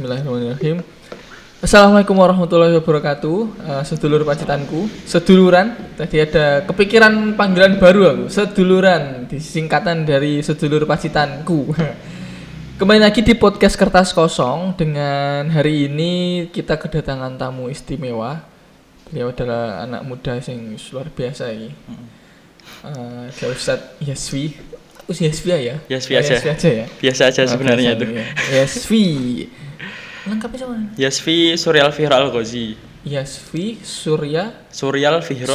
Bismillahirrahmanirrahim. Assalamualaikum warahmatullahi wabarakatuh. Sedulur pacitanku, seduluran. Tadi ada kepikiran panggilan baru aku. Seduluran, disingkatan dari sedulur pacitanku. Kembali lagi di podcast Kertas Kosong. Dengan hari ini kita kedatangan tamu istimewa. Beliau adalah anak muda yang luar biasa ini. Ustadz Yasfi. Yasfi ya? Yasfi aja ya. Biasa aja sebenarnya itu. Yasfi. Lengkapnya sama? Yasfi Suryal Fihr Al-Ghazi. Yasfi Suryal Fihr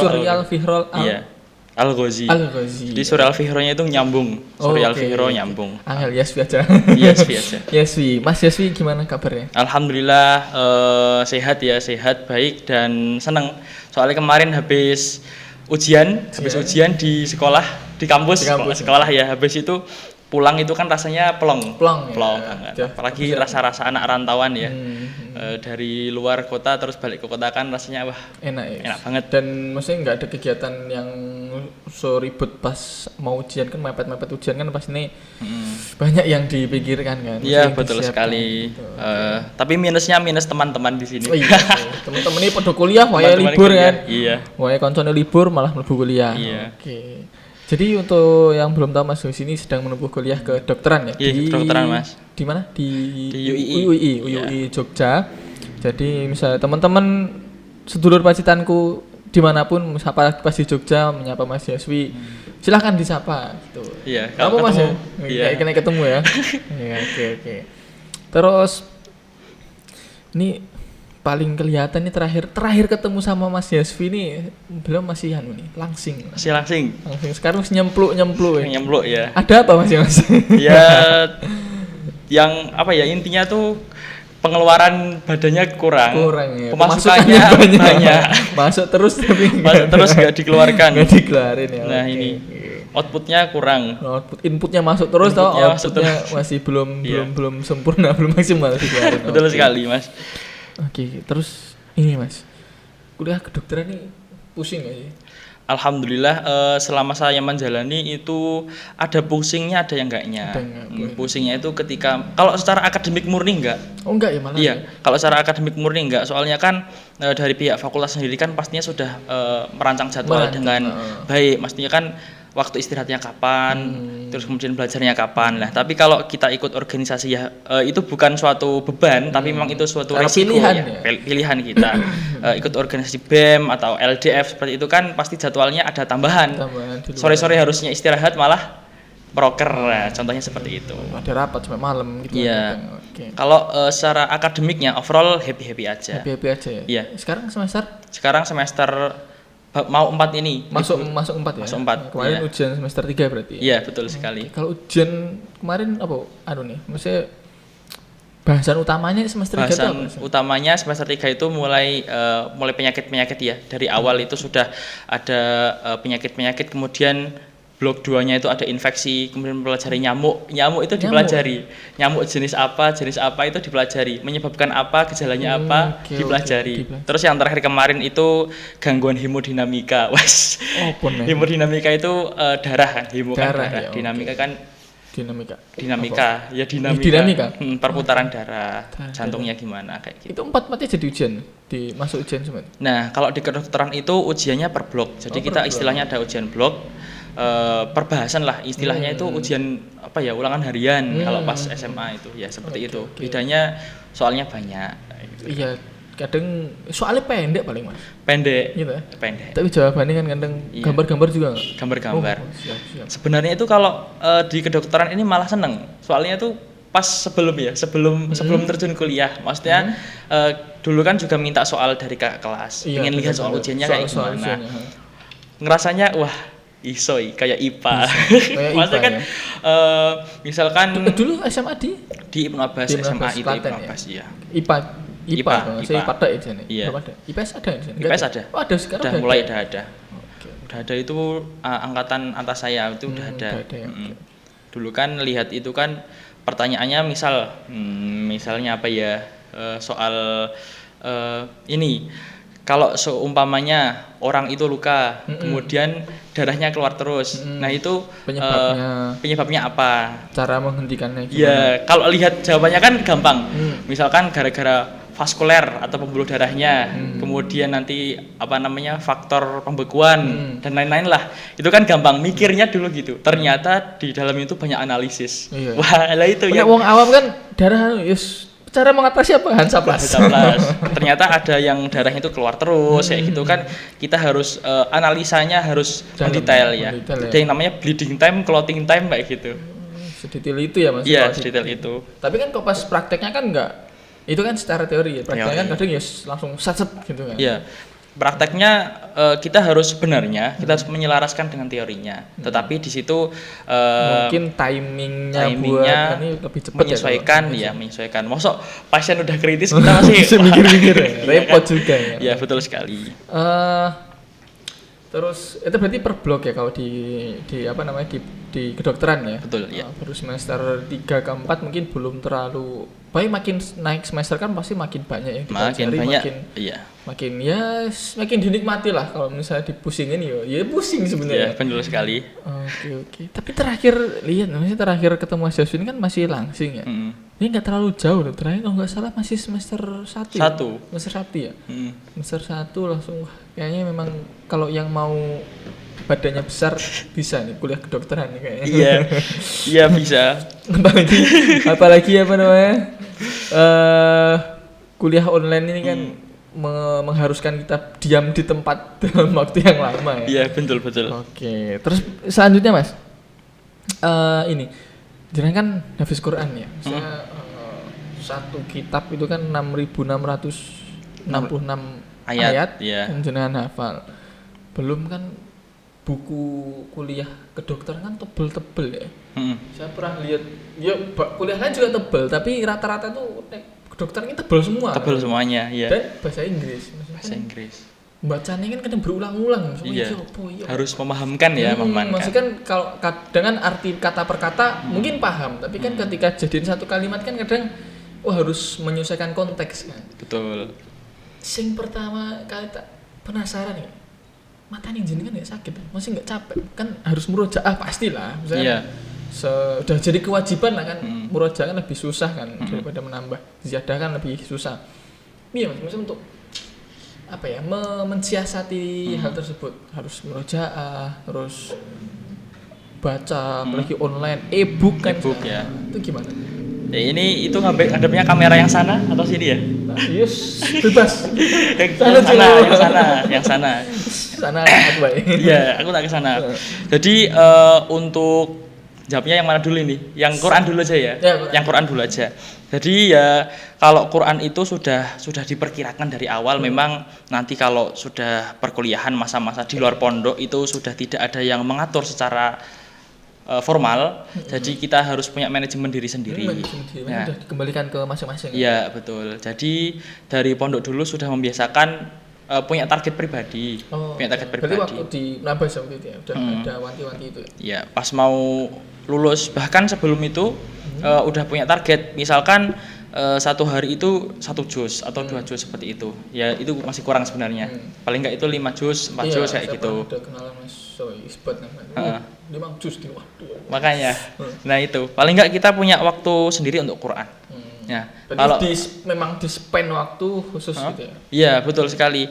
Al-Ghazi. Di Suryal Fihrnya itu nyambung. Suryal Fihro nyambung. Angel Yasfi aja. Yasfi aja. Yasfi. Mas Yasfi gimana kabarnya? Alhamdulillah sehat baik dan senang. Soalnya kemarin habis ujian di sekolah, di kampus. Sekolah ya. Habis itu pulang itu kan rasanya plong banget. Apalagi rasa-rasa anak rantauan ya. Dari luar kota terus balik ke kota kan rasanya enak banget. Dan maksudnya nggak ada kegiatan yang so ribet pas mau ujian kan, mepet ujian kan pas ini banyak yang dipikirkan kan. Iya betul sekali. Gitu. Tapi minus teman-teman di sini. Teman-teman ini pada kuliah, wae libur kan. Iya. Wae koncone libur malah mlebu kuliah. Iya. Oke. Jadi untuk yang belum tahu Mas Gus ini sedang menempuh kuliah kedokteran ya? Iya, kedokteran Mas. Di mana? Di UII Jogja. Jadi misalnya teman-teman sedulur pacitanku dimanapun, siapa pas di Jogja menyapa Mas Yaswi, silahkan disapa. Gitu. Iya. Kamu Mas ya? Iya. Kena ketemu ya. Iya, oke. Terus ini paling kelihatan nih terakhir ketemu sama Mas Yasfi nih, belum masih langsing. Masih langsing. Sekarang nyempluk ya. Nyempluk ya. Ada apa Mas? Ya yang apa ya, intinya tuh pengeluaran badannya kurang ya. Pemasukannya banyak. Masuk terus tapi nggak dikeluarkan. Nggak dikeluarin ya. Nah, ini outputnya kurang. Inputnya masuk terus outputnya masih belum sempurna, belum maksimal dikeluarin. Betul sekali Mas. Oke, terus ini Mas, kuliah kedokteran ini pusing gak sih? Alhamdulillah selama saya menjalani itu ada pusingnya, ada yang enggaknya. Pusingnya itu ketika kalau secara akademik murni enggak. Oh enggak ya malah. Iya, kalau secara akademik murni enggak. Soalnya kan dari pihak fakultas sendiri kan pastinya sudah merancang jadwal dengan baik. Maksudnya kan waktu istirahatnya kapan, terus kemudian belajarnya kapan lah. Tapi kalau kita ikut organisasi ya itu bukan suatu beban, tapi memang itu suatu resiko pilihan kita. Ikut organisasi BEM atau LDF seperti itu kan pasti jadwalnya ada tambahan. Sore-sore harusnya istirahat malah proker, contohnya seperti itu. Ada rapat sampai malam gitu. Iya. Kalau secara akademiknya overall happy aja. Happy aja ya. Iya. Sekarang semester mau 4 ini. Masuk 4 ya. Masuk 4. Kemarin ujian semester 3 berarti. Iya, betul sekali. Kalau ujian kemarin apa? Maksudnya bahasan utamanya semester 3 itu apa? Bahasan utamanya semester 3 itu mulai penyakit-penyakit ya. Dari awal itu sudah ada penyakit-penyakit, kemudian blok 2-nya itu ada infeksi, kemudian mempelajari nyamuk itu dipelajari. Nyamuk jenis apa itu dipelajari, menyebabkan apa, gejalanya apa, dipelajari. Terus yang terakhir kemarin itu gangguan hemodinamika. Hemodinamika itu darah kan, darah. Ya, dinamika kan dinamika. Perputaran darah, jantungnya gimana kayak gitu. Itu 4-4-nya jadi ujian, masuk ujian semua. Nah, kalau di kedokteran itu ujiannya per blok. Jadi kita istilahnya ada ujian blok. Perbahasan lah istilahnya itu ujian ulangan harian kalau pas SMA itu ya seperti itu. Bedanya soalnya banyak gitu. Iya, kadang soalnya pendek paling Mas. Pendek. Gitu. Pendek. Tapi jawabannya kan kadang gambar-gambar juga enggak? Gambar-gambar. Siap. Sebenarnya itu kalau di kedokteran ini malah seneng. Soalnya itu pas sebelum terjun kuliah. Maksudnya dulu kan juga minta soal dari kakak kelas. Ingin lihat soal ujiannya kayak gimana. Ngerasanya wah kayak IPA. Maksudnya kan misalkan dulu SMA di Ibnu Abbas, SMA itu Ibnu Abbas ya. IPA. Saya IPA ada di sini. Iya. IPS ada di sini. IPS ada. Oh, ada sekarang. Udah mulai ada. Udah ada itu angkatan atas saya itu udah ada. Dulu kan lihat itu kan pertanyaannya misalnya apa ya, soal ini kalau seumpamanya orang itu luka, kemudian darahnya keluar terus, nah itu penyebabnya apa? Cara menghentikannya gimana? Ya, kalau lihat jawabannya kan gampang. Misalkan gara-gara vaskuler atau pembuluh darahnya, kemudian nanti apa namanya faktor pembekuan dan lain-lain lah. Itu kan gampang mikirnya dulu gitu. Ternyata di dalam itu banyak analisis. Iya. Wah, lah itu ya. Wong awam kan darah cara mengatasi apa? Hansaplast. Ternyata ada yang darahnya itu keluar terus kayak gitu kan. Kita harus analisanya harus mendetail ya. Ada yang namanya bleeding time, clotting time kayak gitu. Sedetail itu ya Mas? Iya, sedetail itu. Tapi kan kok pas prakteknya kan enggak. Itu kan secara teori ya. Prakteknya kan kadang ya langsung set gitu kan. Iya. Prakteknya kita harus sebenarnya kita harus menyelaraskan dengan teorinya, tetapi di situ mungkin timingnya buat ini lebih cepat menyesuaikan. Maksud pasien udah kritis kita masih mikir-mikir ya. Repot juga ya. Ya betul sekali. Terus itu berarti per blok ya kalau di apa namanya di kedokteran ya. Betul ya. Baru semester 3 ke 4 mungkin belum terlalu baik, makin naik semester kan pasti makin banyak yang dipelajari, makin dinikmati lah. Kalau misalnya dipusingin ya pusing sebenarnya. Iya, benar sekali. Oke. Tapi terakhir lihat, maksudnya terakhir ketemu Mas Yasmin kan masih langsing ya. Ini nggak terlalu jauh loh. Terakhir kalau nggak salah masih semester 1. Semester 1 ya. Semester 1 langsung kayaknya memang kalau yang mau badannya besar bisa nih kuliah kedokteran nih kayaknya. Iya bisa. apalagi apa namanya kuliah online ini kan mengharuskan kita diam di tempat dalam waktu yang lama ya. Iya betul. Oke, terus selanjutnya Mas, ini jangan kan hafiz Quran ya. Saya satu kitab itu kan 6.666 ayat yang jenengan hafal. Belum kan buku kuliah kedokteran kan tebel-tebel ya. Saya pernah lihat, ya kuliah lain juga tebel, tapi rata-rata tuh kedokteran ini tebel semua. Tebel semuanya, iya. Dan bahasa Inggris. Bacanya kan kadang berulang-ulang. Iya. Harus memahamkan ya, maksudnya kan kalau dengan arti kata per kata mungkin paham, tapi kan ketika jadiin satu kalimat kan kadang harus menyesuaikan konteks kan. Betul. Sing pertama kali tak penasaran ya. Mata nih jenengan nggak sakit, masih nggak capek kan harus murojaah pastilah, misalnya sudah jadi kewajiban lah kan. Murojaah kan lebih susah kan daripada menambah ziyadah kan lebih susah. Iya mas, maksudnya untuk apa ya mensiasati hal tersebut harus murojaah, terus baca apalagi online e-book kan. E-book ya. Itu gimana? Ya ini itu ngadepnya kamera yang sana atau sini ya? Yes, bebas. yang sana. Sana aku baik. Iya, aku tak ke sana. Jadi untuk jawabnya yang mana dulu ini? Yang Quran dulu aja ya? Yang Quran dulu aja. Jadi ya kalau Quran itu sudah diperkirakan dari awal memang nanti kalau sudah perkuliahan masa-masa di luar pondok itu sudah tidak ada yang mengatur secara formal, jadi kita harus punya manajemen diri sendiri. Nah, sudah dikembalikan ke masing-masing. Iya betul. Jadi dari pondok dulu sudah membiasakan punya target pribadi. Berarti waktu di Nabas waktu itu ya, udah ada wanti-wanti itu. Iya, pas mau lulus bahkan sebelum itu udah punya target. Misalkan satu hari itu 1 juz atau 2 juz seperti itu. Ya itu masih kurang sebenarnya. Paling enggak itu 5 juz, 4 juz kayak gitu. Udah kenalan Mas Isbat namanya. 5 juz di waktu. Makanya. Nah itu, paling enggak kita punya waktu sendiri untuk Quran. Ya, kalau memang di spend waktu khusus gitu ya. Iya, betul sekali.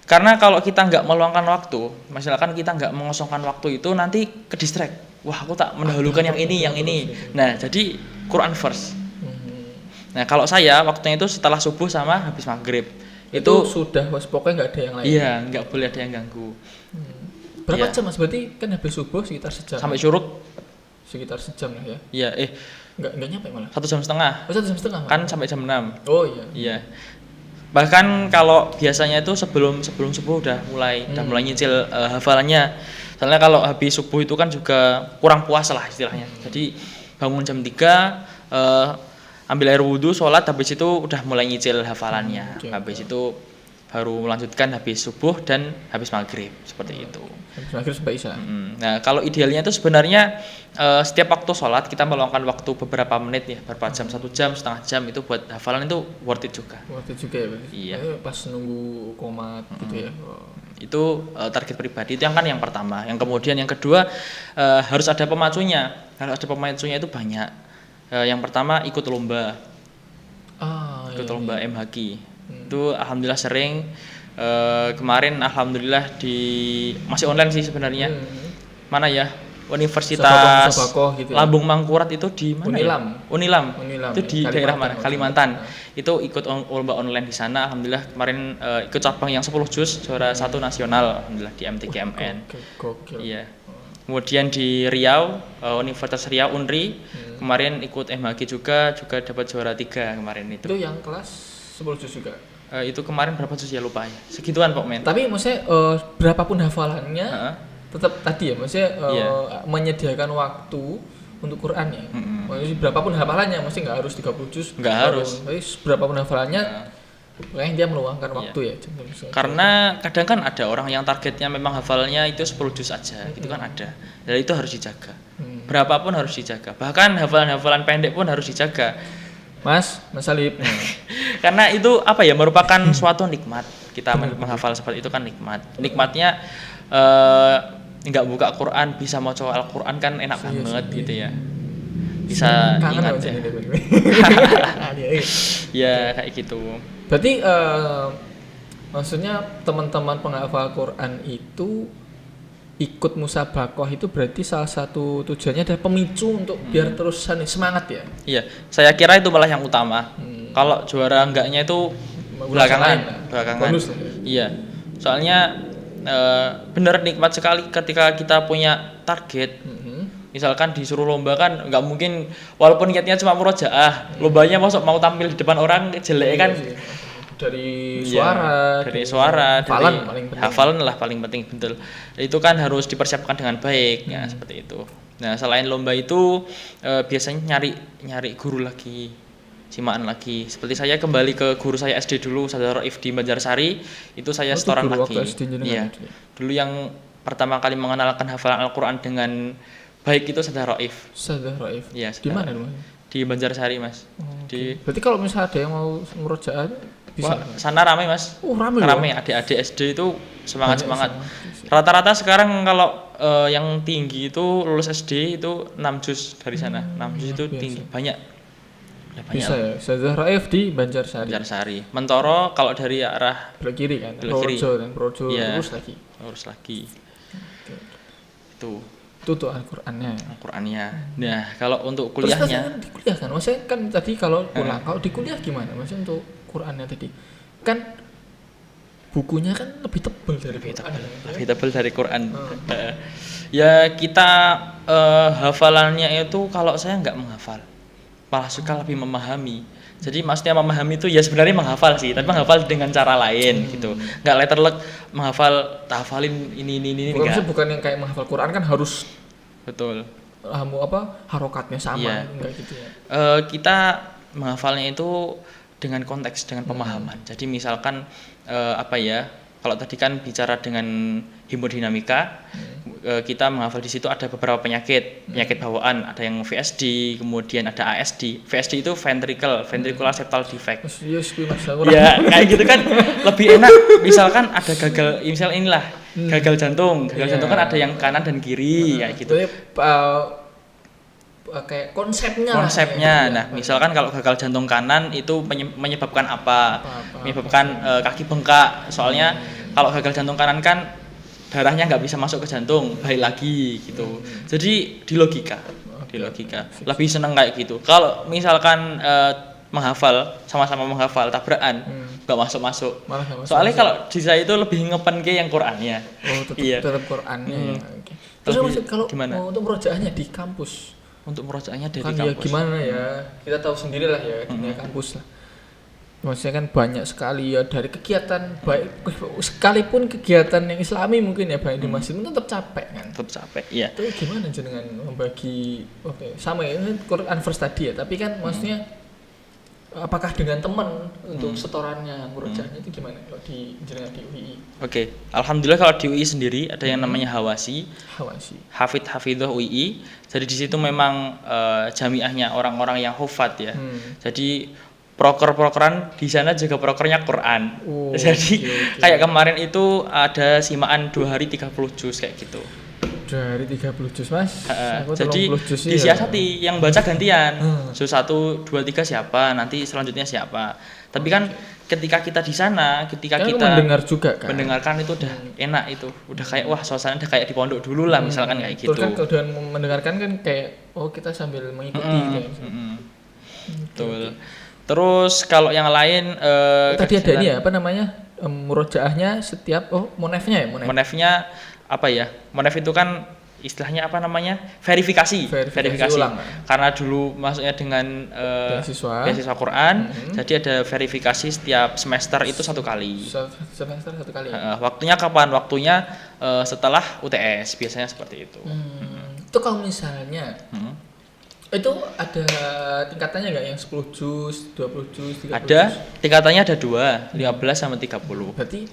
Karena kalau kita nggak meluangkan waktu, misalkan kita nggak mengosongkan waktu itu nanti ke distract. Wah, aku tak mendahulukan yang ini. Nah, jadi Quran first. Nah, kalau saya waktunya itu setelah subuh sama habis maghrib. Itu sudah pokoknya nggak ada yang lain. Iya, nggak boleh ada yang ganggu. Berapa jam Mas? Berarti kan habis subuh sekitar sejam. Sampai syuruk sekitar sejam lah ya. Iya, Enggak nyampe malah. 1 jam setengah. 1 jam setengah. Kan sampai jam 6. Oh iya. Iya. Bahkan kalau biasanya itu sebelum subuh udah mulai nyicil hafalannya. Soalnya kalau habis subuh itu kan juga kurang puas lah istilahnya. Jadi bangun jam 3 ambil air wudhu, sholat, habis itu udah mulai nyicil hafalannya. Habis itu baru melanjutkan habis subuh dan habis maghrib seperti itu. Habis maghrib sampai isya. Nah kalau idealnya itu sebenarnya setiap waktu sholat kita meluangkan waktu beberapa menit ya, beberapa jam, 1 jam, setengah jam itu buat hafalan itu worth it juga. Worth it juga ya berarti. Iya. Pas nunggu komat gitu ya. Itu target pribadi itu yang kan yang pertama. Yang kemudian yang kedua harus ada pemacunya. Harus ada pemacunya itu banyak. Yang pertama ikut lomba. Ikut lomba MHQ. Itu alhamdulillah sering. Kemarin alhamdulillah masih online sih sebenarnya. Mana ya? Universitas Sabakoh gitu ya? Lambung Mangkurat itu di mana? Unilam. Itu di Kalimantan, daerah mana? Kalimantan. Itu ikut lomba online di sana. Alhamdulillah kemarin ikut cabang yang 10 juz juara 1 nasional alhamdulillah di MTKMN. Gokil. Iya. Kemudian di Riau, Universitas Riau Unri, kemarin ikut MHQ juga dapat juara 3 kemarin itu. Itu yang kelas 10 juz juga. Itu kemarin berapa juz ya lupa ya. Segituan Pak Men. Tapi maksudnya berapapun hafalannya tetap tadi ya maksudnya menyediakan waktu untuk Quran ya. Maksudnya berapapun hafalannya maksudnya nggak harus 30 juz. Nggak harus. Tapi berapapun hafalannya pokoknya dia meluangkan waktu ya. Karena kadang kan ada orang yang targetnya memang hafalnya itu 10 juz aja, itu kan ada. Dan itu harus dijaga. Berapapun harus dijaga. Bahkan hafalan-hafalan pendek pun harus dijaga. Mas Alip. Karena itu apa ya merupakan suatu nikmat. Kita menghafal seperti itu kan nikmat. Nikmatnya nggak buka Quran bisa mau coba Al-Quran kan enak banget gitu ya. Bisa ingat ya. Ya kayak gitu. Berarti maksudnya teman-teman penghafal Quran itu ikut musabakoh itu berarti salah satu tujuannya adalah pemicu untuk biar terus semangat ya? Iya, saya kira itu malah yang utama. Kalau juara enggaknya itu belakangan. Bonus. Iya, soalnya benar nikmat sekali ketika kita punya target. Misalkan disuruh lomba kan nggak mungkin walaupun niatnya cuma murojaah, lombanya masuk mau tampil di depan orang jelek kan. Dari suara, hafalan lah paling penting betul. Itu kan harus dipersiapkan dengan baik ya seperti itu. Nah selain lomba itu biasanya nyari guru lagi, simaan lagi. Seperti saya kembali ke guru saya SD dulu, Saudara Raif di Banjarsari, itu saya setoran lagi. Iya. Dulu yang pertama kali mengenalkan hafalan Al-Quran dengan baik itu Saudara Raif. Iya. Di mana rumahnya? Di Banjarsari Mas. Berarti kalau misalnya ada yang mau murojaah bisa. Sana ramai Mas. Ramai adik-adik SD itu semangat. Rata-rata sekarang kalau yang tinggi itu lulus SD itu 6 juz dari sana. 6 juz itu tinggi banyak. Bisa ya. Saudara Raif di Banjarsari. Mentoro kalau dari arah belok kiri kan. Projo ya, lurus lagi. Itu tuh Al-Qur'annya. Nah, kalau untuk kuliahnya di kuliah kan. Maksudnya kan tadi kalau pulang kalau di kuliah gimana? Maksudnya untuk Qur'annya tadi. Kan bukunya kan lebih tebal dari Quran. Ya kita hafalannya itu kalau saya nggak menghafal. Malah suka lebih memahami. Jadi maksudnya memahami itu ya sebenarnya menghafal sih, tapi menghafal dengan cara lain gitu. Nggak letterlek hafalin ini enggak. Bukan yang kayak menghafal Quran kan harus betul. Harokatnya sama enggak gitu ya. Kita menghafalnya itu dengan konteks, dengan pemahaman. Jadi misalkan kalau tadi kan bicara dengan hemodinamika, kita menghafal di situ ada beberapa penyakit bawaan, ada yang VSD, kemudian ada ASD. VSD itu ventricular septal defect. Ya, kayak gitu kan lebih enak. Misalkan ada gagal jantung. Gagal jantung kan ada yang kanan dan kiri kayak gitu. Kayak konsepnya. Nah, misalkan kalau gagal jantung kanan itu menyebabkan apa? Menyebabkan kaki bengkak. Soalnya kalau gagal jantung kanan kan darahnya nggak bisa masuk ke jantung, balik lagi gitu. Jadi di logika. Lebih seneng kayak gitu. Kalau misalkan sama-sama menghafal tabrakan, nggak masuk. Soalnya kalau di saya itu lebih ngepenke yang Qurannya. Tetap Qurannya. Terus kalau untuk murojaahnya di kampus. Untuk murojaahnya dari kan kampus. Ya gimana ya, kita tahu sendiri lah ya dunia kampus lah. Maksudnya kan banyak sekali ya dari kegiatan baik sekalipun kegiatan yang Islami mungkin ya baik di masjid itu tetap capek kan. Iya. Itu gimana jenengan membagi sama ya Quran first tadi ya, tapi kan maksudnya apakah dengan teman untuk setorannya murojaahnya itu gimana kalau di jenengan di UI? Oke, alhamdulillah kalau di UI sendiri ada yang namanya Hawasi, Hawasi. Hafidhah UI. Jadi di situ memang jamiahnya orang-orang yang hufat ya. Jadi proker-prokeran di sana juga prokernya Quran. Oh, Jadi oke. kayak kemarin itu ada simaan 2 hari 30 juz kayak gitu. Dari 30 juz mas, aku Jadi 30 juz ya. disiasati yang baca gantian. Juz 1, 2, 3 siapa, nanti selanjutnya siapa. Tapi kan ketika kita di sana, ketika Kan kita mendengar juga kan. mendengarkan itu udah enak itu. Udah kayak wah suasana udah kayak di pondok dulu lah misalkan kayak gitu. Terus kan kalau dengan mendengarkan kan kayak oh kita sambil mengikuti gitu ya. Betul. Terus kalau yang lain Tadi ada ini ya apa namanya murojaahnya setiap monefnya ya monefnya apa ya? Monef itu kan istilahnya apa namanya? Verifikasi. ulang, Karena dulu masuknya dengan beasiswa Quran, jadi ada verifikasi setiap semester itu 1 kali. Semester 1 kali. Waktunya kapan? Waktunya setelah UTS biasanya seperti itu. Itu kalau misalnya itu ada tingkatannya nggak yang 10 juz, 20 juz, 30 Ada juz? tingkatannya ada 2, 15 sama 30. Berarti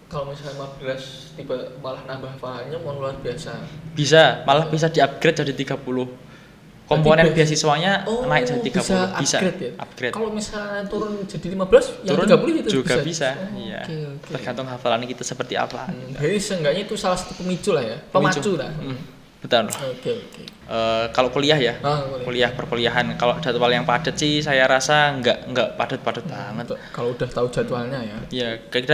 kalau misalnya 15 tiba malah nambah hafalannya mau luar biasa. Bisa, malah bisa di-upgrade jadi 30. Komponen Berarti beasiswanya naik jadi 30. Bisa upgrade ya? Upgrade. Kalau misalnya turun jadi 15, yang Turun 30 itu juga bisa. Iya. Oke. Tergantung hafalan kita seperti apa. Jadi seenggaknya itu salah satu pemicu lah ya, pemacu lah. Betul. Oke. Kalau kuliah ya, Boleh. kuliah perkuliahan. Kalau jadwal yang padat sih saya rasa nggak padat-padat banget. Kalau udah tahu jadwalnya ya. Ya,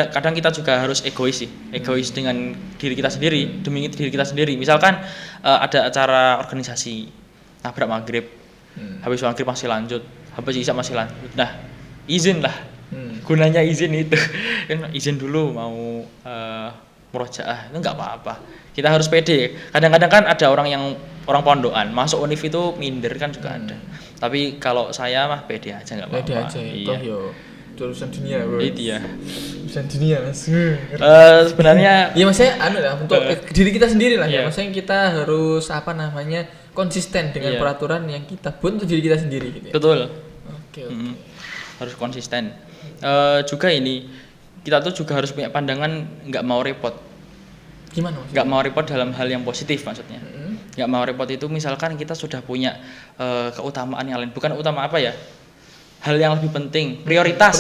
kadang kita juga harus egois sih, egois dengan diri kita sendiri, demi diri kita sendiri. Misalkan ada acara organisasi, nabrak maghrib, habis maghrib masih lanjut, habis isya masih lanjut. Nah, izin lah, gunanya izin itu, kan izin dulu mau murojaah itu nggak apa-apa. Kita harus pede. Kadang-kadang kan ada orang pondokan masuk univ itu minder kan juga ada. Tapi kalau saya mah pede aja nggak apa-apa. Pede aja ya. Toh yo urusan dunia bro. Itu ya. Urusan dunia mas. Sebenarnya Iya maksudnya lah untuk diri kita sendiri lah ya. Iya. Maksudnya kita harus konsisten dengan peraturan yang kita buat untuk diri kita sendiri gitu ya. betul. Oke. Harus konsisten. Juga ini kita tuh juga harus punya pandangan nggak mau repot. Gimana maksudnya? Nggak mau repot dalam hal yang positif maksudnya. Nggak mau repot itu misalkan kita sudah punya keutamaan yang lain, bukan utama apa ya, hal yang lebih penting, prioritas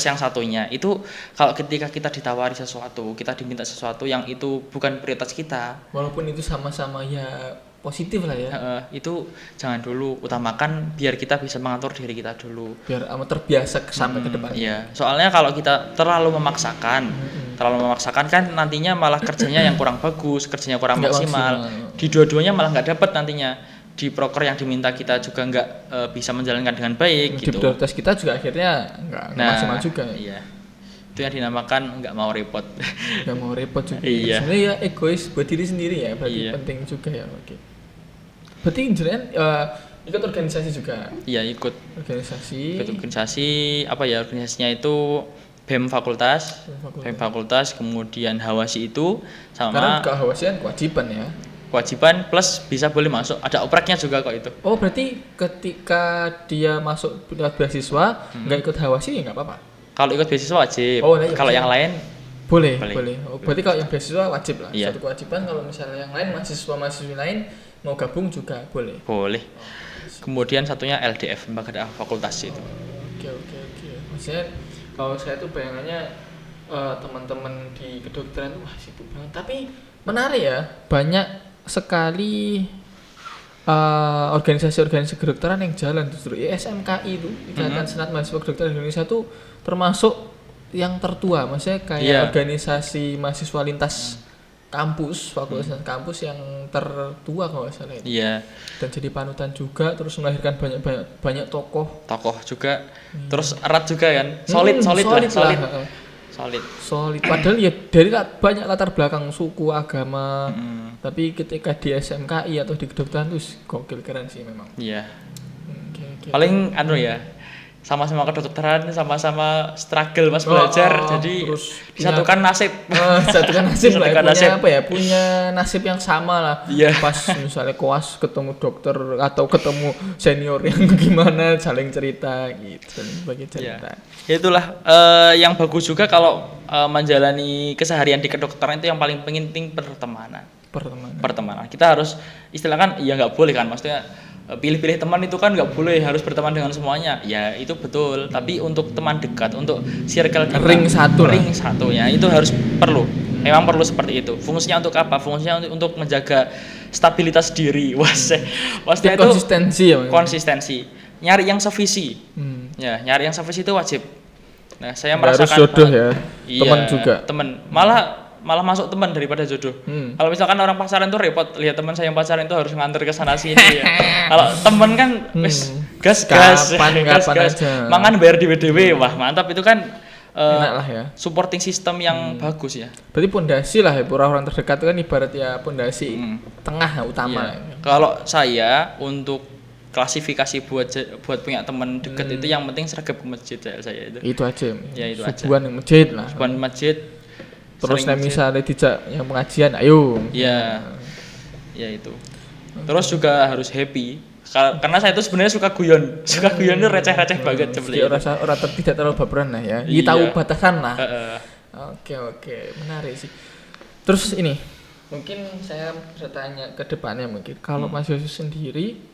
yang satunya itu kalau ketika kita ditawari sesuatu, kita diminta sesuatu yang itu bukan prioritas kita, walaupun itu sama-sama ya positif lah ya, itu jangan dulu utamakan, biar kita bisa mengatur diri kita dulu, biar amat terbiasa sampai ke depan. Iya, soalnya kalau kita terlalu memaksakan kan nantinya malah kerjanya yang kurang bagus, kerjanya kurang maksimal. Di dua-duanya malah nggak dapat nantinya. Di proker yang diminta kita juga nggak bisa menjalankan dengan baik. Di Gitu. prioritas kita juga akhirnya nggak maksimal juga. Iya. Itu yang dinamakan nggak mau repot. Nggak mau repot juga. Iya. Sebenarnya ya egois buat diri sendiri ya, berarti penting juga ya. Oke. Berarti jenengan ikut organisasi juga. Iya, ikut organisasi apa ya, organisasinya itu BEM fakultas, kemudian Hawasi itu sama. Karena juga Hawasi kan kewajiban ya. Kewajiban plus bisa boleh masuk, ada opreknya juga kok itu. Oh berarti ketika dia masuk lewat beasiswa nggak ikut Hawasi ya nggak apa-apa? Kalau ikut beasiswa wajib. Kalau yang lain boleh. Oh, berarti kalau yang beasiswa wajib lah. Iya. Satu kewajiban. Kalau misalnya yang lain mahasiswa lain mau gabung juga boleh. Boleh. Kemudian satunya LDF, lembaga dakwah fakultas itu. Oke. Maksudnya kalau saya tuh bayangannya teman-teman di kedokteran tuh wah sibuk banget. Tapi menarik ya, banyak sekali organisasi-organisasi kedokteran yang jalan justru. SMKI itu, Ikatan Senat Mahasiswa Kedokteran Indonesia tuh termasuk yang tertua. Maksudnya kayak organisasi mahasiswa lintas kampus, fakultas kampus yang tertua kalau nggak salah itu. Iya. Dan jadi panutan juga, terus melahirkan banyak tokoh juga. Terus erat juga kan. Solid. Padahal ya dari banyak latar belakang suku, agama. Tapi ketika di SMKI atau di kedokteran itu gokil, keren sih memang. Iya. Okay. Paling ya. sama-sama kedokteran, sama-sama struggle pas belajar, jadi terus disatukan nasib. Disatukan nasib lah, Disatukan punya nasib. apa ya, punya nasib yang sama lah. Iya. Pas misalnya koas ketemu dokter atau ketemu senior yang gimana, saling cerita gitu, saling bagi cerita. Ya itulah yang bagus juga kalau menjalani keseharian di kedokteran itu yang paling penting pertemanan. Kita harus istilahkan ya nggak boleh kan, maksudnya pilih-pilih teman itu kan nggak boleh harus berteman dengan semuanya, ya itu betul, tapi untuk teman dekat, untuk circle kita, Ring satunya itu harus memang perlu seperti itu. Fungsinya untuk apa? Fungsinya untuk menjaga stabilitas diri. Maksudnya itu konsistensi, nyari yang sevisi. Ya, nyari yang sevisi itu wajib. Nah, saya merasakan harus jodoh ya, teman juga. Teman, malah masuk teman daripada jodoh. Kalau misalkan orang pacaran tuh repot, lihat teman saya yang pacaran itu harus nganter ke sana sini ya. Kalau teman kan wis gas aja. Mangan bayar dhewe-dhewe. Wah, mantap itu kan enak lah ya. Supporting system yang bagus ya. Berarti pondasi lah ya, orang-orang terdekat itu kan ibarat ya pondasi tengah utama. Iya. Kalau saya untuk klasifikasi buat punya teman dekat itu yang penting sergap ke masjid saya itu. Itu aja. Ya itu aja. Subuhan yang masjid lah. Subuhan masjid. Terus misalnya dijak yang pengajian, ayo. Iya. Ya itu. Terus juga harus happy. Karena saya itu sebenarnya suka guyon. Guyon itu receh-receh banget sebenarnya. Orang tidak terlalu baperan lah ya. Iya. Tahu batasan lah. Oke, menarik sih. Terus ini, mungkin saya bertanya ke depannya mungkin. Kalau Mas Yosi sendiri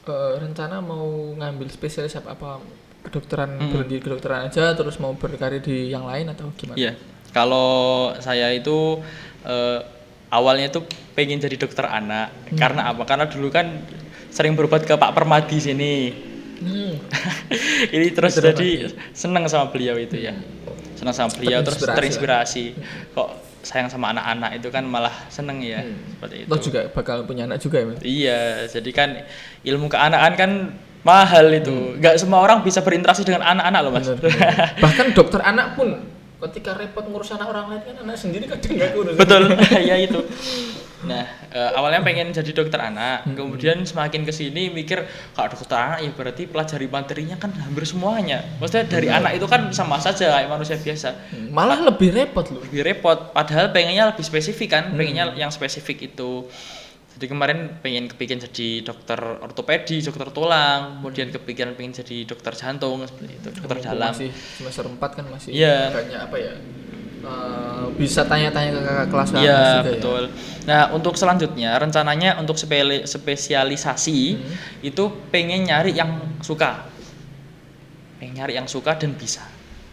rencana mau ngambil spesialis apa? Kedokteran, berhenti kedokteran aja terus mau berkarir di yang lain atau gimana? Iya. Kalau saya itu awalnya itu pengen jadi dokter anak. Karena apa? Karena dulu kan sering berobat ke Pak Permadi sini. Ini terus jadi seneng sama beliau itu ya. Seneng sama beliau terus terinspirasi. Kok sayang sama anak-anak itu kan malah seneng ya seperti itu. Lo juga bakal punya anak juga ya? Iya, jadi kan ilmu keanakan kan mahal itu. Nggak semua orang bisa berinteraksi dengan anak-anak loh, Mas. Bahkan dokter anak pun ketika repot ngurus anak orang lain kan anak sendiri kadang nggak urus. Betul, ya itu. Nah, awalnya pengen jadi dokter anak, kemudian semakin kesini mikir kalau dokter anak ya berarti pelajari materinya kan hampir semuanya. Maksudnya dari anak itu kan sama saja kayak manusia biasa. Malah lebih repot loh. Lebih repot, padahal pengennya lebih spesifik kan, pengennya yang spesifik itu. Jadi kemarin kepikir jadi dokter ortopedi, dokter tulang, kemudian kepikiran pengen jadi dokter jantung seperti itu, dokter dalam. Masih semester 4 kan masih banyak apa ya? Bisa tanya-tanya ke kakak kelas kan. Iya, betul. Nah, untuk selanjutnya rencananya untuk spesialisasi itu pengen nyari yang suka. Pengen nyari yang suka dan bisa.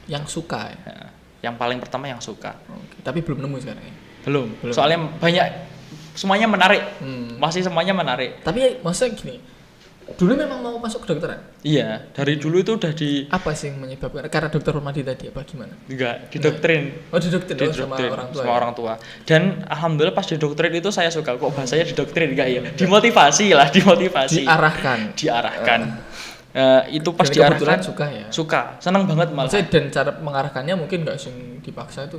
Yang suka ya. Nah, yang paling pertama yang suka. Oke. Tapi belum nemu sekarang ya. Belum. Soalnya banyak semuanya menarik, masih semuanya menarik. Tapi maksudnya gini, dulu memang mau masuk kedokteran? Iya, dari dulu itu udah di. Apa sih yang menyebabkan? Karena dokter Permadi tadi apa gimana? Enggak, didoktrin. Oh didoktrin sama orang tua. Sama orang tua. Dan alhamdulillah pas didoktrin itu saya suka kok bahasanya didoktrin enggak ya? Dimotivasi. Diarahkan. Itu pas diarahkan suka, senang banget malah. Dan cara mengarahkannya mungkin nggak sing dipaksa itu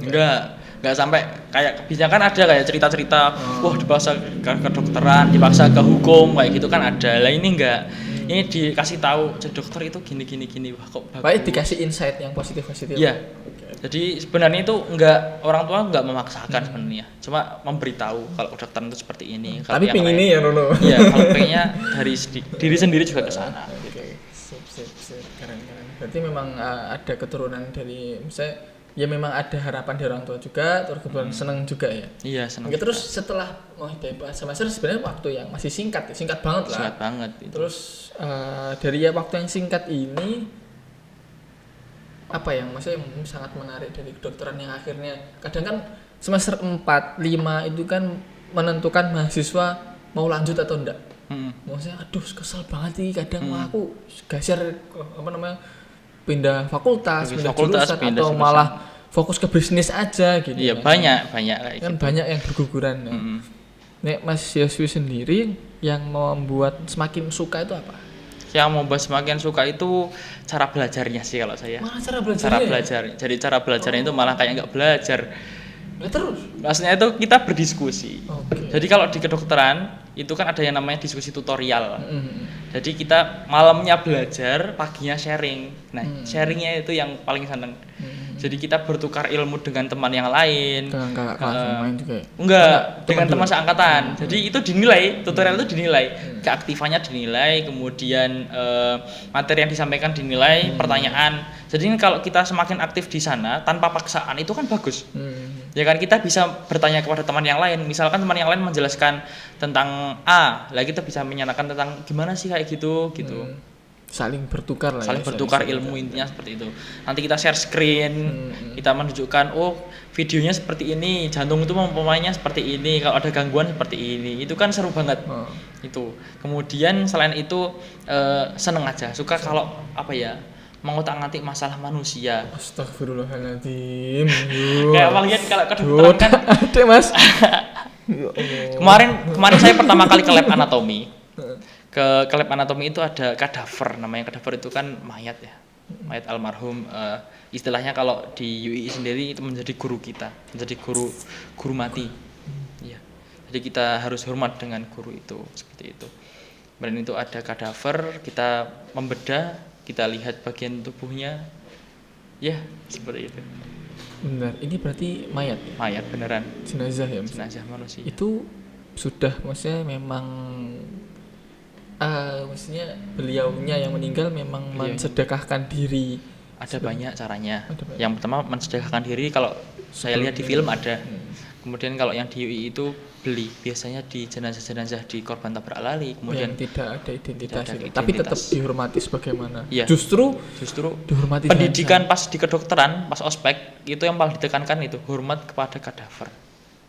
nggak sampai kayak kebijakan ada kayak cerita-cerita wah dipaksa ke kedokteran, dipaksa ke hukum kayak gitu kan ada. Lah ini enggak, ini dikasih tahu jadi dokter itu gini wah kok bagus. Baik dikasih insight yang positif. Iya. Jadi sebenarnya itu enggak, orang tua enggak memaksakan sebenarnya, cuma memberitahu kalau kedokteran itu seperti ini. Tapi pengen ini ya Nono. Iya, kalau pengennya dari diri sendiri juga ke sana. Keren. Berarti memang ada keturunan dari misalnya ya memang ada harapan dari orang tua juga, terus kebetulan seneng juga ya. Iya, seneng. Oke, terus setelah semester sebenarnya waktu yang masih singkat banget lah. Singkat banget itu. Terus dari waktu yang singkat ini apa yang maksudnya sangat menarik dari kedokteran yang akhirnya kadang kan semester 4, 5 itu kan menentukan mahasiswa mau lanjut atau enggak. Maksudnya aduh kesel banget nih kadang aku gasir pindah fakultas, pindah jurusan atau malah fokus ke bisnis aja gitu. Iya, banyak kayak kan gitu. Banyak yang berguguran. Nek Mas Yoswi sendiri yang membuat semakin suka itu apa? Yang membuat semakin suka itu cara belajarnya sih kalau saya. Malah cara belajar. Jadi cara belajarnya itu malah kayak nggak belajar. Terus? Maksudnya itu kita berdiskusi. Okay. Jadi kalau di kedokteran itu kan ada yang namanya diskusi tutorial. Jadi kita malamnya belajar, paginya sharing. Nah, sharingnya itu yang paling seneng. Jadi kita bertukar ilmu dengan teman yang lain. Dengan kakak kelas yang lain juga. Enggak, dengan teman teman seangkatan. Jadi itu dinilai, tutorial itu dinilai, keaktifannya dinilai, kemudian materi yang disampaikan dinilai, pertanyaan. Jadi kalau kita semakin aktif di sana tanpa paksaan itu kan bagus. Ya kan kita bisa bertanya kepada teman yang lain. Misalkan teman yang lain menjelaskan tentang A, lah kita bisa menyatakan tentang gimana sih kayak gitu. Saling bertukar lah. Saling bertukar ilmu, intinya seperti itu. Nanti kita share screen, kita menunjukkan videonya seperti ini, jantung itu umpamanya seperti ini, kalau ada gangguan seperti ini. Itu kan seru banget. Itu. Kemudian selain itu seneng aja, suka kalau mengutak-ngatik masalah manusia. Astagfirullahaladzim. Kayak apalagi kalau kedokteran kan ada Mas. Kemarin saya pertama kali ke lab anatomi. Ke lab anatomi itu ada kadaver, namanya kadaver itu kan mayat ya, mayat almarhum. Istilahnya kalau di UI sendiri itu menjadi guru kita, menjadi guru mati. Ya. Jadi kita harus hormat dengan guru itu, seperti itu. Kemudian itu ada kadaver, kita membedah, kita lihat bagian tubuhnya, ya seperti itu. Benar, ini berarti mayat ya? Mayat beneran. Jenazah ya? Jenazah manusia. Itu sudah maksudnya memang maksudnya beliaunya yang meninggal memang mensedekahkan diri. Ada banyak caranya. Yang pertama mensedekahkan diri, kalau saya lihat di film ada. Kemudian kalau yang di UI itu beli, biasanya di jenazah-jenazah di korban tabrak lari, kemudian tidak ada identitas, tidak ada tapi tetap dihormati sebagaimana. Iya. Justru dihormati. Pendidikan pas di kedokteran, pas ospek itu yang paling ditekankan itu hormat kepada kadaver,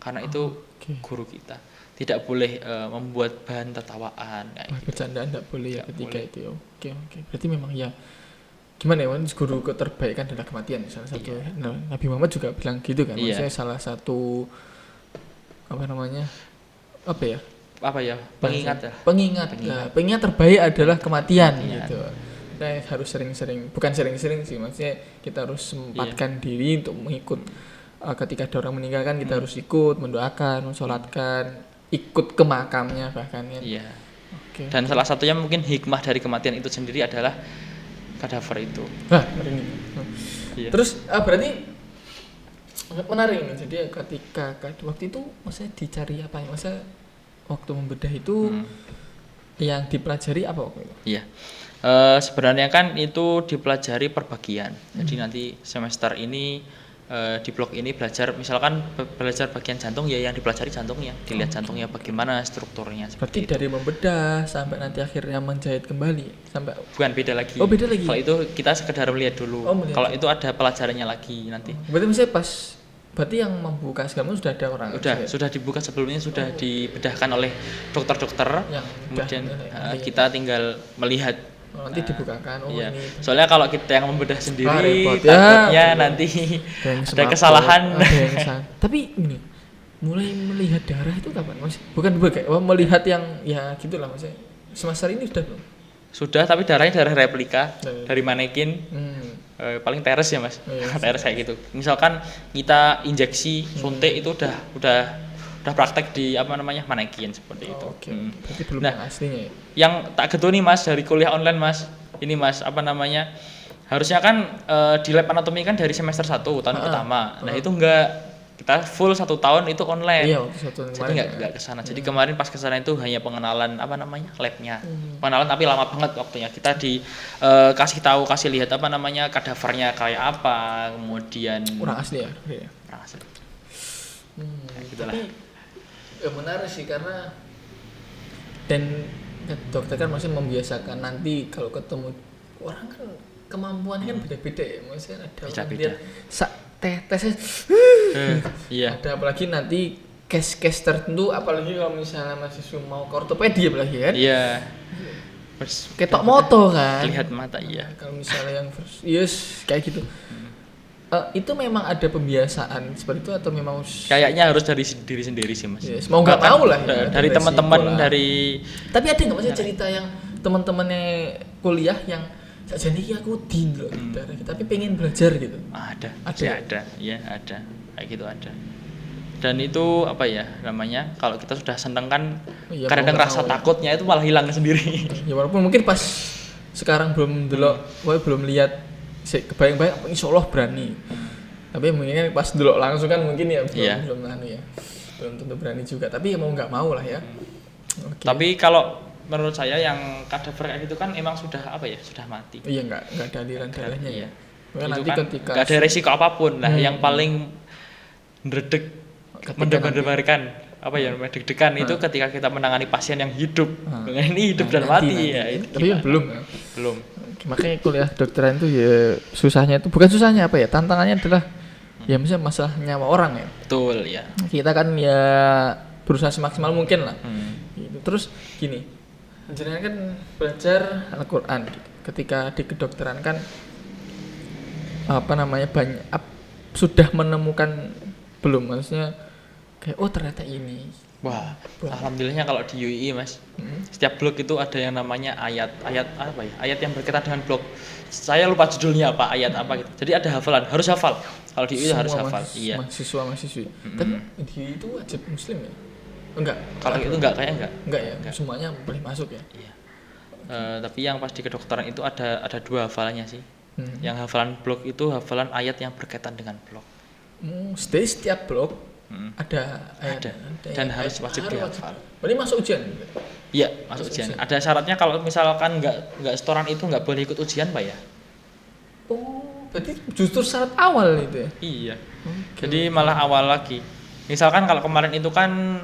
karena itu guru kita. Tidak boleh membuat bahan tertawaan. Bercandaan tidak boleh ya ketika itu. Oke. Berarti memang ya gimana ya, guru terbaik kan adalah kematian salah satu. Nah, Nabi Muhammad juga bilang gitu kan. Maksudnya salah satu pengingat terbaik adalah kematian. Gitu. Kita harus sering-sering, bukan sering-sering sih, maksudnya kita harus sempatkan diri untuk mengikut. Ketika ada orang meninggalkan kita harus ikut, mendoakan, mensolatkan, ikut ke makamnya bahkan ya. Iya. Dan salah satunya mungkin hikmah dari kematian itu sendiri adalah kadaver itu. Iya. Terus berarti menarik nih. Jadi ketika waktu itu maksudnya dicari apa ya? Masa waktu membedah itu yang dipelajari apa waktu itu? Iya. Sebenarnya kan itu dipelajari per bagian. Jadi nanti semester ini di blok ini belajar bagian jantung, ya yang dipelajari jantungnya, dilihat jantungnya bagaimana strukturnya. Berarti dari membedah sampai nanti akhirnya menjahit kembali sampai. Bukan, beda lagi. Beda lagi. Kalau itu kita sekedar melihat dulu. Kalau itu ada pelajarannya lagi nanti. Berarti misalnya berarti yang membuka segala sudah ada orang. Sudah dibuka sebelumnya, sudah dibedahkan oleh dokter-dokter. Kemudian kita tinggal melihat. Nanti dibukakan. Iya. Ini. Soalnya kalau kita yang membedah sendiri, takutnya nanti ada kesalahan. Tapi ini mulai melihat darah itu kapan Mas? Bukan melihat yang ya gitulah Mas. Semester ini sudah belum? Sudah, tapi darahnya darah replika dari manekin. Paling teres ya Mas. Teres kayak gitu. Misalkan kita injeksi, suntik itu udah praktek di manekin seperti itu. Berarti belum yang aslinya ya? Yang tak getuni Mas dari kuliah online Mas. Ini Mas harusnya kan di lab anatomi kan dari semester 1 tahun pertama. Nah itu enggak, kita full 1 tahun itu online. Iya, jadi enggak kesana. Jadi kemarin pas kesana itu hanya pengenalan labnya. Pengenalan tapi lama banget waktunya. Kita kasih lihat kadavernya kayak apa, kemudian orang asli ya? Orang asli. Tapi menarik sih karena dan dokter kan masih membiasakan nanti kalau ketemu orang kan kemampuan kan beda-beda ya, maksudnya ada orang lihat tesnya iya. Ada apalagi nanti case tertentu, apalagi kalau misalnya mahasiswa mau ke ortopedi apalagi kan iya, ketok moto kan lihat mata. Iya, kalau misalnya yang kayak gitu. Itu memang ada pembiasaan seperti itu atau memang kayaknya harus dari diri sendiri sih Mas. Mau nggak mau lah ya, dari teman-teman dari. Tapi ada nggak maksudnya cerita yang teman-temannya kuliah yang jadi aku loh tapi pengen belajar gitu? Ada. Kayak gitu ada. Dan itu apa ya namanya? Kalau kita sudah seneng kan Iya, kadang mau rasa tahu ya. takutnya itu malah hilang sendiri. Ya walaupun mungkin pas sekarang belum delok, belum lihat kebayang-bayang insyaallah berani. Tapi mungkin kan pas delok langsung kan mungkin ya belum Iya. belum anu ya. Belum tentu berani juga, tapi ya mau nggak mau lah ya. Oke. Tapi kalau menurut saya yang kadaver kayak gitu kan emang sudah apa ya? Sudah mati. iya nggak ada aliran darahnya Iya. ya. Maka Itu nanti kan ketika nggak ada resiko apapun. Nah, yang paling ndredeg Ketika mendemar-demarkan apa ya namanya deg-degan itu ketika kita menangani pasien yang hidup. Nah. Nah, ini hidup dan nanti. mati ya. Itu Tapi gimana? belum ya. Belum. Makanya kuliah dokteran itu ya susahnya itu bukan susahnya apa ya, tantangannya adalah ya misalnya masalah nyawa orang ya. Betul ya. Kita kan ya berusaha semaksimal mungkin lah. Gitu. Terus gini, jenengan kan belajar Al-Qur'an gitu. Ketika di kedokteran kan apa namanya banyak sudah menemukan belum, maksudnya kayak oh ternyata ini. Wah, alhamdulillahnya kalau di UI Mas, setiap blog itu ada yang namanya ayat apa ya? Ayat yang berkaitan dengan blog. Saya lupa judulnya apa, ayat apa gitu. Jadi ada hafalan, harus hafal. Kalau di UI harus hafal. Iya. Mahasiswa-mahasiswi. Tapi di UI itu wajib muslim ya? Enggak. Kalau itu enggak kayak enggak. Enggak ya, semuanya boleh masuk ya. Iya. Tapi yang pas di kedokteran itu ada dua hafalannya sih. Yang hafalan blog itu hafalan ayat yang berkaitan dengan blog. Setiap blog ada ayat. Ada. Dan harus wajib dihafal. Berarti masuk ujian. Iya, masuk ujian. Ada syaratnya kalau misalkan enggak setoran itu enggak boleh ikut ujian, Pak ya. Oh, berarti justru syarat awal itu ya. Iya. Jadi malah awal lagi. Misalkan kalau kemarin itu kan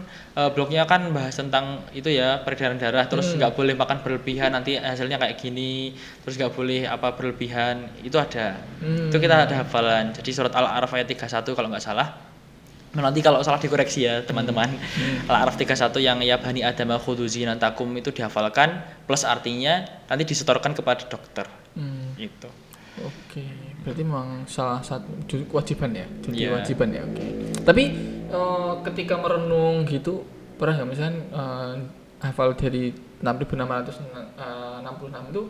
blognya kan bahas tentang itu ya peredaran darah, terus nggak boleh makan berlebihan nanti hasilnya kayak gini, terus nggak boleh apa berlebihan, itu ada. Itu kita ada hafalan. Jadi surat Al-A'raf ayat 31 kalau nggak salah. Nanti kalau salah dikoreksi ya teman-teman. Al-A'raf 31 yang ya bani Adam khudzu zinatakum itu dihafalkan plus artinya nanti disetorkan kepada dokter. Gitu. Oke, berarti memang salah satu kewajiban ya, jadi Iya. kewajiban ya. Oke. Tapi ketika merenung gitu, pernah nggak misalkan hafal dari 6.666 itu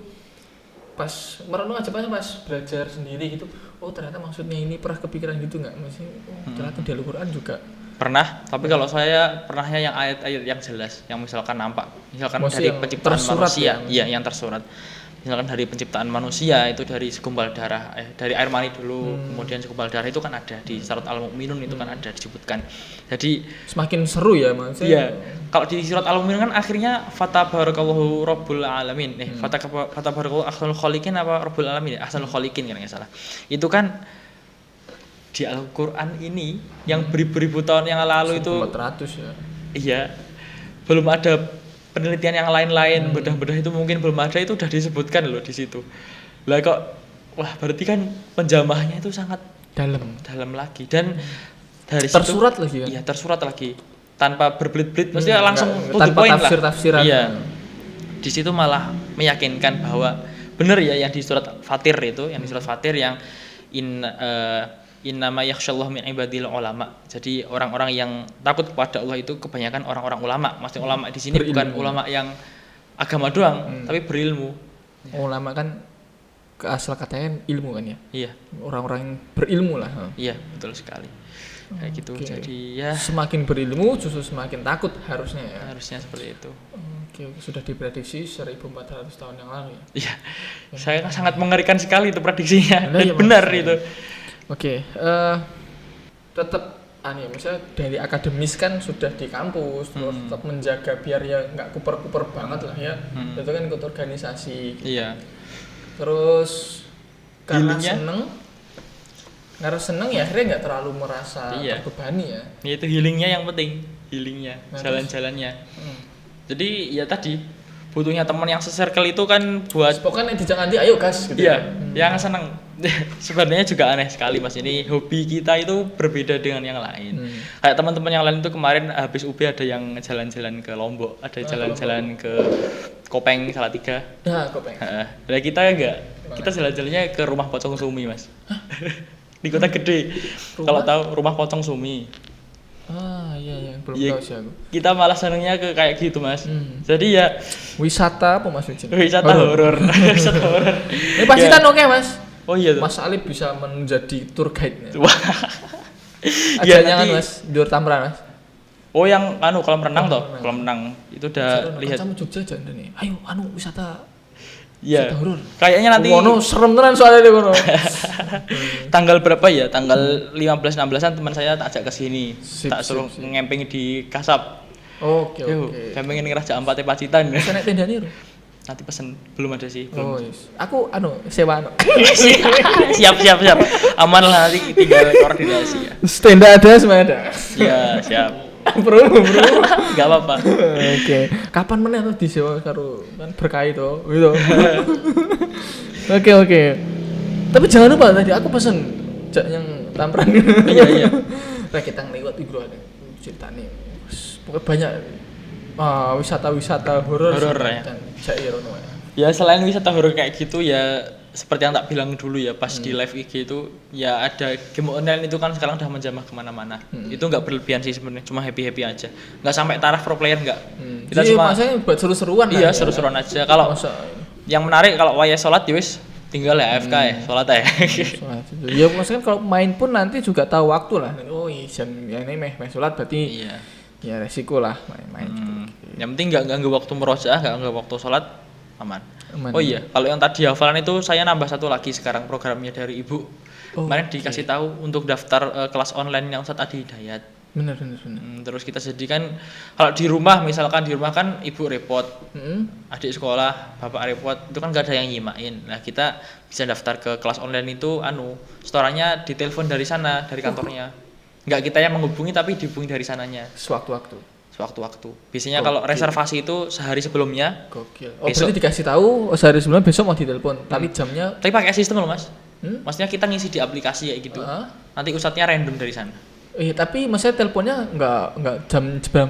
pas merenung aja pas belajar sendiri gitu, oh ternyata maksudnya ini, pernah kepikiran gitu nggak? Maksudnya ternyata di Al-Qur'an juga. Pernah, tapi kalau saya pernahnya yang ayat-ayat yang jelas, yang misalkan nampak, misalkan Maksudnya dari yang penciptaan tersurat manusia, ya? iya yang tersurat. Misalkan dari penciptaan manusia itu dari segumpal darah, dari air mani dulu, kemudian segumpal darah itu kan ada di surat Al-Mu'minun itu kan ada disebutkan. Jadi Semakin seru ya maksudnya. iya, kalau di surat Al-Mu'minun kan akhirnya fatabarakallahu rabbul alamin. Fatabarakallahu ahsanul khaliqin apa rabbul alamin? Ahsanul khaliqin kan nggak salah. Itu kan di Al-Qur'an ini yang beribu-ribu tahun yang lalu itu 400 ya. iya, belum ada penelitian yang lain-lain, bedah-bedah itu mungkin belum ada, itu udah disebutkan loh di situ. Lah kok wah berarti kan penjamahnya itu sangat dalam lagi dan dari Tersurat situ, lagi kan? Iya, tersurat lagi. Tanpa berbelit-belit, maksudnya langsung to the tanpa point lah. tafsir-tafsiran. Iya. Di situ malah meyakinkan bahwa benar ya yang di surat Fatir itu, yang di surat Fatir yang innama yakhsyallahu min ibadil ulama. Jadi orang-orang yang takut kepada Allah itu kebanyakan orang-orang ulama. Maksudnya ulama di sini bukan ulama yang agama doang, tapi berilmu. Ulama kan ke asal katanya ilmu kan ya. Iya. Orang-orang yang berilmu lah. Iya, betul sekali. Kayak gitu. Oke. Jadi ya Semakin berilmu justru semakin takut harusnya ya. harusnya seperti itu. Oke, sudah diprediksi 1400 tahun yang lalu ya. Iya. Saya sangat mengerikan sekali itu prediksinya. Nah, iya, Dan benar Mas. itu. Oke, tetap misalnya dari akademis kan sudah di kampus, terus tetap menjaga biar ya nggak kuper-kuper banget lah ya. Itu kan ikut organisasi. Iya. Terus karena Healingnya? seneng ya akhirnya nggak terlalu merasa Iya. terbebani ya. Itu healingnya yang penting, healingnya, Nah, jalan-jalannya. Jadi ya tadi butuhnya teman yang se-circle itu kan buat Pokoknya dijak nanti ayo gas gitu. iya, yang seneng. Sebenarnya juga aneh sekali Mas, ini hobi kita itu berbeda dengan yang lain. Kayak teman-teman yang lain itu kemarin habis UB ada yang jalan-jalan ke Lombok, ada jalan-jalan ke Kopeng Salatiga. Nah, Kopeng. Nah, kita enggak. Kita jalan-jalannya ke rumah Pocong Sumi, Mas. Di kota gede. Kalau tahu rumah Pocong Sumi. Iya belum Iya, tahu sih aku. kita malah senengnya ke kayak gitu Mas. Jadi ya Wisata apa Mas Wijin? wisata horor. Wisata horor. Ini pasti Ya. kan oke Mas. Oh iya tuh. Mas Alif bisa menjadi tour guide-nya. Wah. Ya, Ajaknya kan nanti- Mas, Dur Tamran Mas. Oh yang kolam renang toh, renang. kolam renang itu udah lihat. Kamu Jogja aja nih. Ayo wisata Ya. wisata horor. Kayaknya nanti Wono serem tenan soalnya di kono. tanggal berapa ya? Tanggal 15-16an teman saya tak ajak ke sini. Sip, Tak suruh sip. ngemping di Kasab. Oke. Yo, camping ini Raja Ampat Pacitan. Bisa naik tenda nih. Nanti pesen belum ada sih. Oh, Belum. yes. Aku sewa siap. Aman lah nanti tinggal koordinasi ya. tenda ada semua ada. Ya, siap. Bro. Enggak apa-apa. Oke. Kapan meneh tuh disewa karo kan berkait to, gitu. Oke. Tapi jangan lupa tadi aku pesen jak yang Tamran. Iya. Nah, kita ngelewat itu ada ceritanya. Pokoknya banyak wisata-wisata horor Ya. dan jak irono ya. Ya selain wisata horor kayak gitu ya seperti yang tak bilang dulu ya pas di live IG itu ya ada game online itu kan sekarang udah menjamah kemana-mana. Itu nggak berlebihan sih sebenarnya, cuma happy aja. Nggak sampai taraf pro player nggak. Kita Jadi cuma masanya buat seru-seruan iya lah, seru-seruan aja. Kalau Masa yang menarik kalau waya sholat ya wis tinggal ya AFK ya sholat ya. sholat itu. Ya maksudnya kalau main pun nanti juga tahu waktu lah. Oh iya jam ya ini meh sholat berarti Iya. ya resiko lah main-main. Yang penting nggak ganggu waktu merojaah, nggak ganggu waktu sholat aman. Aman. Oh iya, kalau yang tadi hafalan itu saya nambah satu lagi sekarang programnya dari ibu. Kemarin dikasih tahu untuk daftar kelas online yang Ustadz Adi Hidayat. Bener. Terus kita jadikan kalau di rumah misalkan di rumah kan ibu repot, adik sekolah, bapak repot, itu kan gak ada yang nyimain. Nah kita bisa daftar ke kelas online itu setorannya ditelepon dari sana dari kantornya. Nggak kita yang menghubungi tapi dihubungi dari sananya. Sewaktu-waktu. Biasanya kalau reservasi itu sehari sebelumnya. Gokil. Besok. Berarti dikasih tahu sehari sebelum besok mau ditelepon, tapi jamnya Tapi pakai sistem loh mas. Maksudnya kita ngisi di aplikasi kayak gitu. Nanti ustadznya random dari sana. tapi maksudnya teleponnya nggak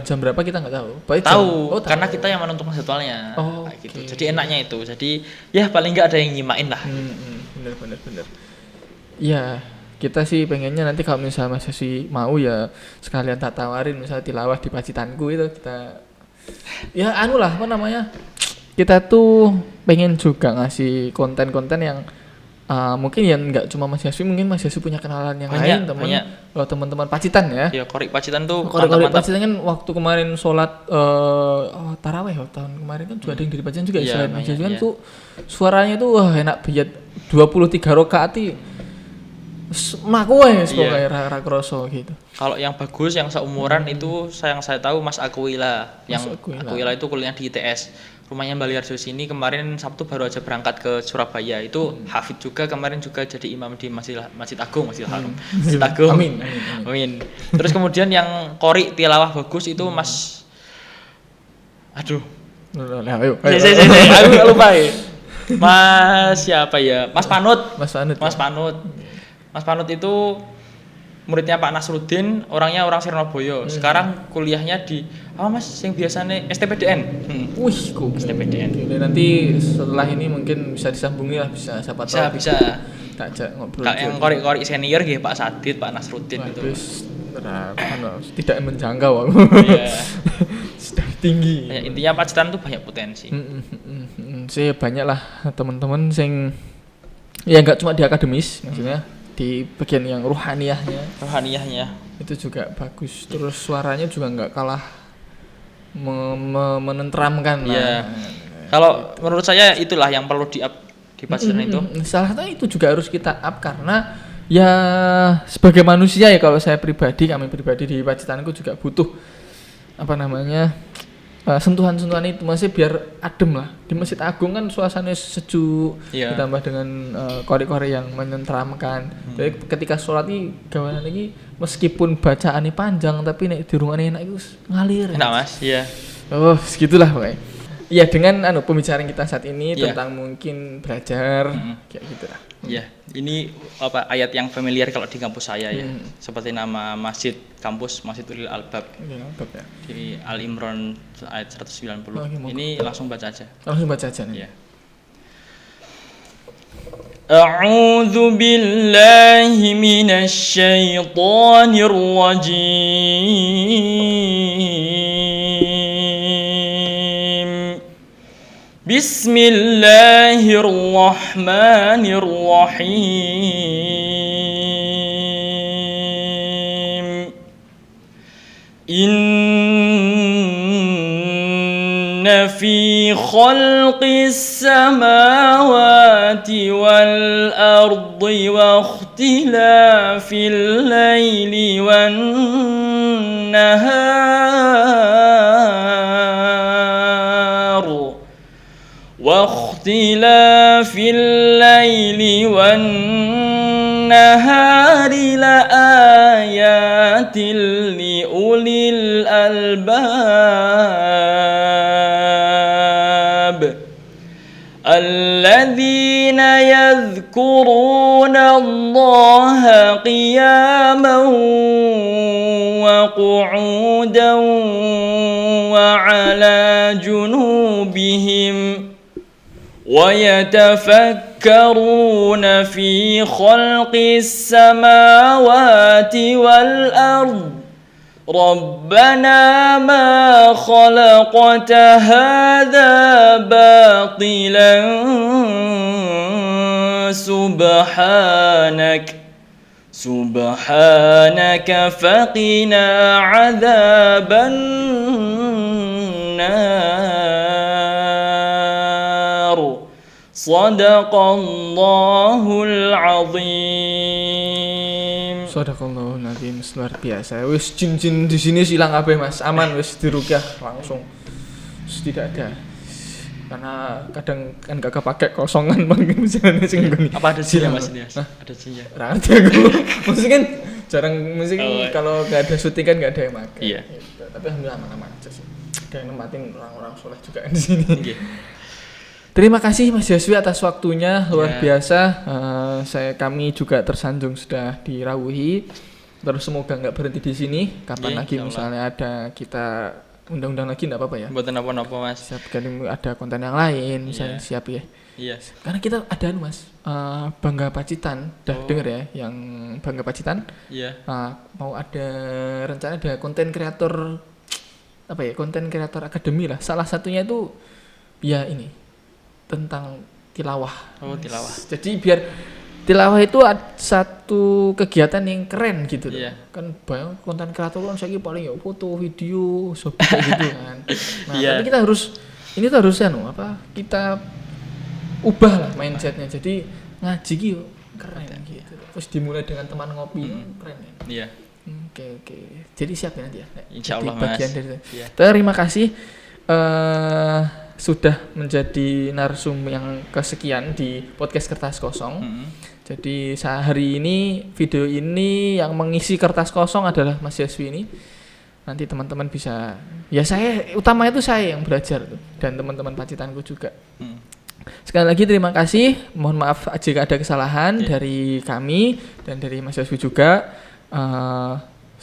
jam berapa kita nggak tahu. Berarti Tahu, tahu. karena kita yang menentukan jadwalnya. Oh, Kayak gitu. oke. Jadi enaknya itu. Jadi ya paling nggak ada yang nyimain lah. Bener. Ya kita sih pengennya nanti kalau misalnya Mas Yosi mau ya sekalian tak tawarin misalnya tilawah di Pacitanku itu kita ya lah apa namanya kita tuh pengen juga ngasih konten-konten yang mungkin ya nggak cuma Mas Yosi, mungkin Mas Yosi punya kenalan yang lain kalau teman-teman Pacitan ya. Ya Korik Pacitan tuh Korek mantap-mantap. Pacitan kan waktu kemarin sholat taraweh tahun kemarin kan juga ada yang dari Pacitan juga Iya, selain Mas Yosi kan iya. tuh suaranya tuh wah enak banget 23 rakaat maku wes pokoknya ra kroso gitu. Kalau yang bagus yang seumuran itu yang saya tahu Mas Akuila. Yang Akuila itu kuliah di ITS. Rumahnya Mbak Liarjo sini kemarin Sabtu baru aja berangkat ke Surabaya. Itu hafid juga kemarin juga jadi imam di Masjid Agung, Masjid Haram. Masjid Agung. Amin. Terus kemudian yang Qori tilawah bagus itu Mas aduh. Ayo. Aku lupa ya. Mas siapa ya? Mas Panut. Mas Panut itu muridnya Pak Nasruddin, orangnya orang Sirnoboyo. Sekarang kuliahnya di Mas yang biasanya STPDN. Wih, STPDN. Nanti setelah ini mungkin bisa disambungi lah, bisa siapa tahu. Bisa. Tak ajak ngobrol. Kalau yang korek senior gitu Pak Sadid, Pak Nasruddin itu. Tidak menjangkau aku. Iya. Sudah tinggi. Ya, intinya Pacitan tuh banyak potensi. Saya banyak lah teman-teman sing ya nggak cuma di akademis, maksudnya di bagian yang rohaniyahnya itu juga bagus, terus suaranya juga nggak kalah menenteramkan. Iya. Kalau menurut saya itulah yang perlu di up di Pacitan itu. Salah satu itu juga harus kita up karena ya sebagai manusia ya kalau kami pribadi di Pacitanku juga butuh apa namanya sentuhan-sentuhan itu masih biar adem lah. Di Masjid Agung kan suasananya sejuk, ditambah dengan korek-korek yang menenteramkan. Jadi ketika sholat ini gawanan ini meskipun bacaannya panjang tapi nek di rumah enak itu ngalir. Enak Mas, iya. Oh, segitulah pokoknya. Ya dengan pembicaraan kita saat ini tentang mungkin belajar kayak gitu lah. Iya, ini ayat yang familiar kalau di kampus saya ya. Seperti nama masjid kampus Masjid Ulil Albab. Di Al Imran ayat 190. Ini langsung baca aja. Nih. Ya. A'udzu billahi minasy syaithanir rajim. Bismillahirrahmanirrahim. Inna fi khalqis samawati wal ardi wa ikhtilafil laili wan nahar واختلاف الليل والنهار لآيات لأولي الألباب الذين يذكرون الله قياما وقعودا وعلى جنوبهم ويتفكرون في خلق السماوات والأرض ربنا ما خلقت هذا باطلا سبحانك فقنا عذاب النار Sadaqallahul azim. Sadaqallahul azim, luar biasa. Wis jin-jin di sini silang kabeh Mas, aman wis dirukyah langsung. Wis tidak ada. Karena kadang kan gak kepake kosongan mungkin misalnya sing ngene. Apa ada jin Mas ini? Ada jin ya? Ora ada aku. Musik kan jarang musik kalau gak ada syuting kan gak ada yang pakai. Iya. Gitu. Tapi alhamdulillah aman-aman aja sih. Ada yang nempatin orang-orang soleh juga di sini. Nggih. Terima kasih Mas Yoswi atas waktunya, luar biasa. Kami juga tersanjung sudah dirawuhi. Terus semoga nggak berhenti di sini. Kapan lagi misalnya ada kita undang-undang lagi nggak apa-apa ya. Buat apa-apa Mas. Siap kan ada konten yang lain, misalnya siap ya. Iya. Karena kita ada Mas, Bangga Pacitan, denger ya, yang Bangga Pacitan. Iya. Mau ada rencana ada konten kreator konten kreator akademi lah. Salah satunya itu ya ini. Tentang tilawah. Tilawah. Jadi biar tilawah itu satu kegiatan yang keren gitu. Iya. Kan banyak konten kreator kan saya paling ya foto, video, kayak gitu kan. Nah, tapi kita harus kita ubah lah mindsetnya. Jadi ngaji gitu keren gitu. Terus dimulai dengan teman ngopi keren ya. Iya. Oke. Jadi siap ya nanti ya. Insyaallah Mas. Iya. Terima kasih. Sudah menjadi narsum yang kesekian di podcast Kertas Kosong. Jadi hari ini video ini yang mengisi kertas kosong adalah Mas Yoswi ini. Nanti teman-teman bisa utama itu saya yang belajar tuh, dan teman-teman pacitanku juga. Sekali lagi terima kasih. Mohon maaf jika ada kesalahan dari kami dan dari Mas Yoswi juga.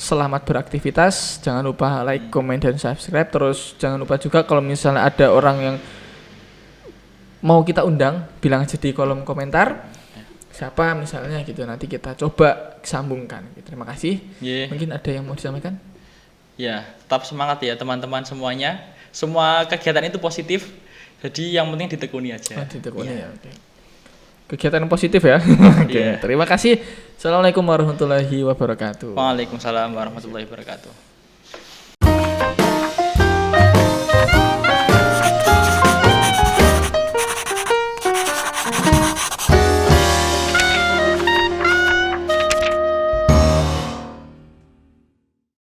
Selamat beraktivitas, jangan lupa like, komen, dan subscribe. Terus jangan lupa juga kalau misalnya ada orang yang mau kita undang, bilang aja di kolom komentar siapa misalnya gitu, nanti kita coba sambungkan. Terima kasih. Mungkin ada yang mau disampaikan? Ya, tetap semangat ya teman-teman semuanya. Semua kegiatan itu positif, jadi yang penting ditekuni aja. Ditekuni ya. Okay. Kegiatan positif ya. Oke. Terima kasih. Assalamualaikum warahmatullahi wabarakatuh. Waalaikumsalam warahmatullahi wabarakatuh.